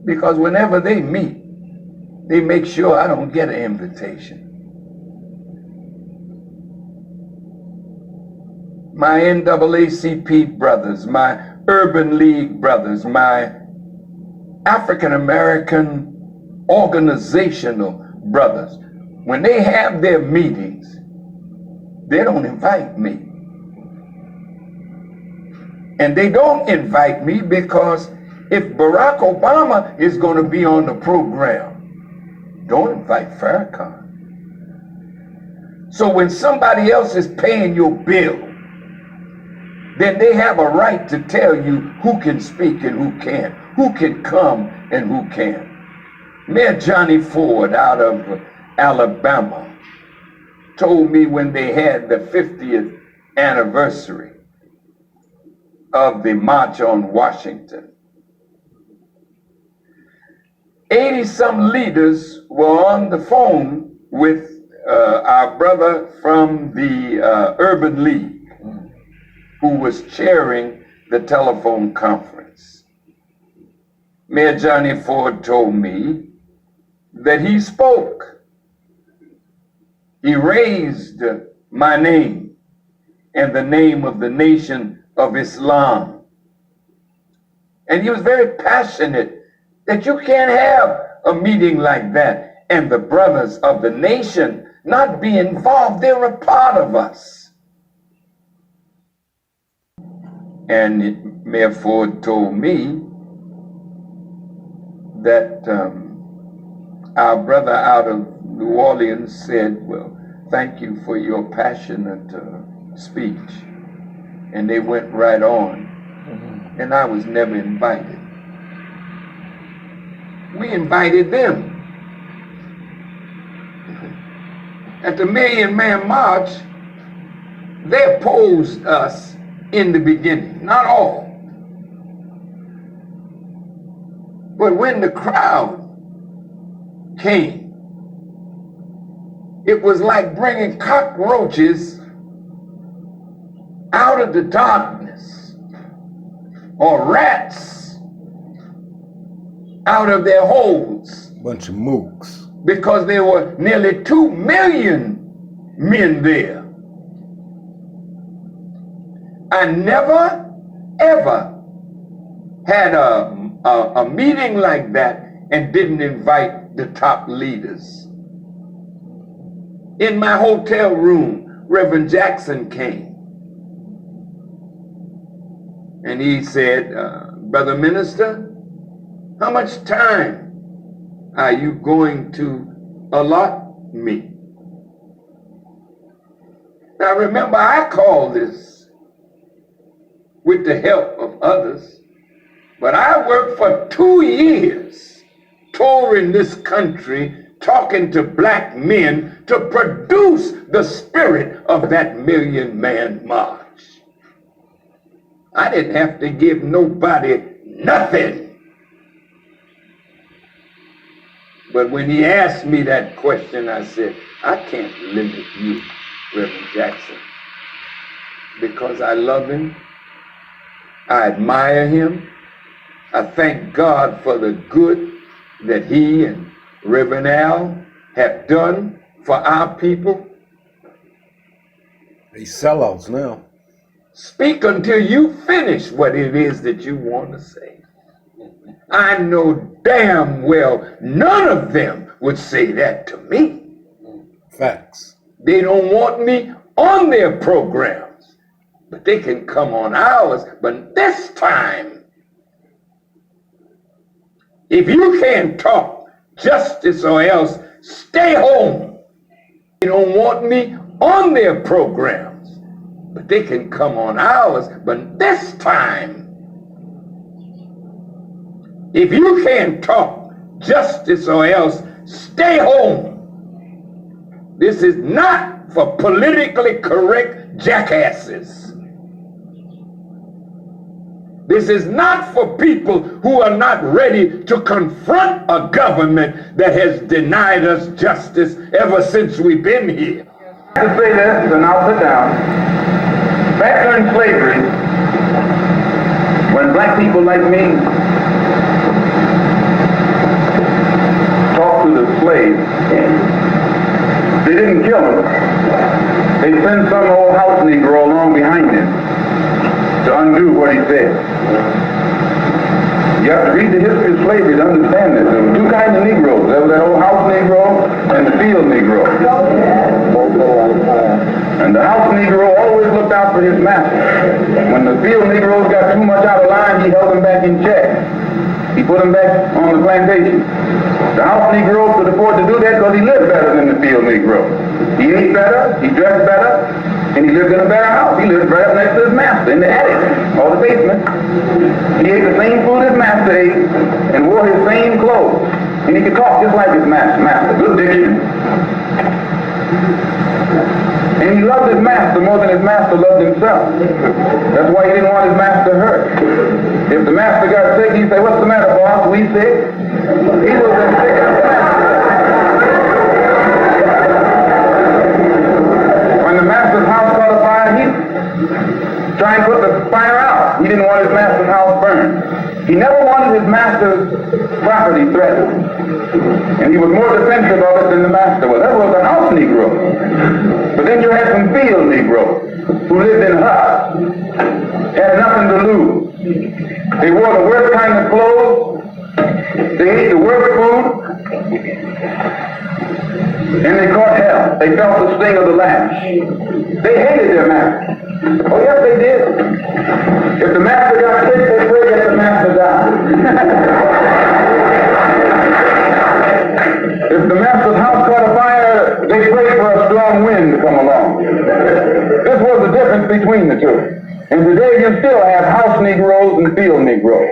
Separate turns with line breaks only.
because whenever they meet, they make sure I don't get an invitation. My NAACP brothers, my Urban League brothers, my African American organizational brothers, when they have their meetings, they don't invite me. And they don't invite me because if Barack Obama is going to be on the program, don't invite Farrakhan. So when somebody else is paying your bill, then they have a right to tell you who can speak and who can't, who can come and who can't. Mayor Johnny Ford out of Alabama told me when they had the 50th anniversary of the March on Washington, 80-some leaders were on the phone with our brother from the Urban League, who was chairing the telephone conference. Mayor Johnny Ford told me that he spoke. He raised my name and the name of the Nation of Islam. And he was very passionate that you can't have a meeting like that and the brothers of the nation not be involved. They're a part of us. And Mayor Ford told me that our brother out of New Orleans said, well, thank you for your passionate speech. And they went right on. And I was never invited. We invited them. At the Million Man March, they opposed us in the beginning, not all. But when the crowd came, it was like bringing cockroaches out of the darkness, or rats out of their holes.
Bunch of mooks.
Because there were nearly 2 million men there. I never, ever had a meeting like that and didn't invite the top leaders. In my hotel room, Reverend Jackson came. And he said, Brother Minister, how much time are you going to allot me? Now remember, I called this with the help of others, but I worked for 2 years touring this country, talking to black men to produce the spirit of that Million Man March. I didn't have to give nobody nothing. But when he asked me that question, I said, I can't limit you, Reverend Jackson, because I love him, I admire him, I thank God for the good that he and Reverend Al have done for our people.
They sellouts now.
Speak until you finish what it is that you want to say. I know damn well none of them would say that to me.
Facts.
They don't want me on their programs, but they can come on ours. But this time, if you can't talk justice or else, stay home. They don't want me on their programs, but they can come on ours. But this time, if you can't talk justice or else, stay home. This is not for politically correct jackasses. This is not for people who are not ready to confront a government that has denied us justice ever since we've been here. I have to say this, and I'll sit down. Back during slavery,
black people like me talk to the slaves, they didn't kill him. They sent some old house Negro along behind him to undo what he said. You have to read the history of slavery to understand this. There were two kinds of Negroes. There was that old house Negro and the field Negro. And the house Negro always looked out for his master. When the field Negroes got too much out of line, he held them back in check. He put them back on the plantation. The house Negro could afford to do that because he lived better than the field Negro. He ate better, he dressed better, and he lived in a better house. He lived right up next to his master in the attic or the basement. He ate the same food his master ate and wore his same clothes. And he could talk just like his master. Good diction. And he loved his master more than his master loved himself. That's why he didn't want his master hurt. If the master got sick, he'd say, "What's the matter, boss? We sick?" He was as sick as the master. When the master's house caught a fire, he'd try and put the fire out. He didn't want his master's house burned. He never wanted his master's property threatened. And he was more defensive of it than the master was. That was a house Negro. But then you had some field Negroes who lived in huts, had nothing to lose. They wore the worst kind of clothes, they ate the worst food, and they caught hell. They felt the sting of the lash. They hated their master. Oh yes, they did. If the master got sick, they prayed that the master died. If the master's house caught a fire, they prayed for a strong wind to come along. This was the difference between the two. And today you still have house Negroes and field Negroes.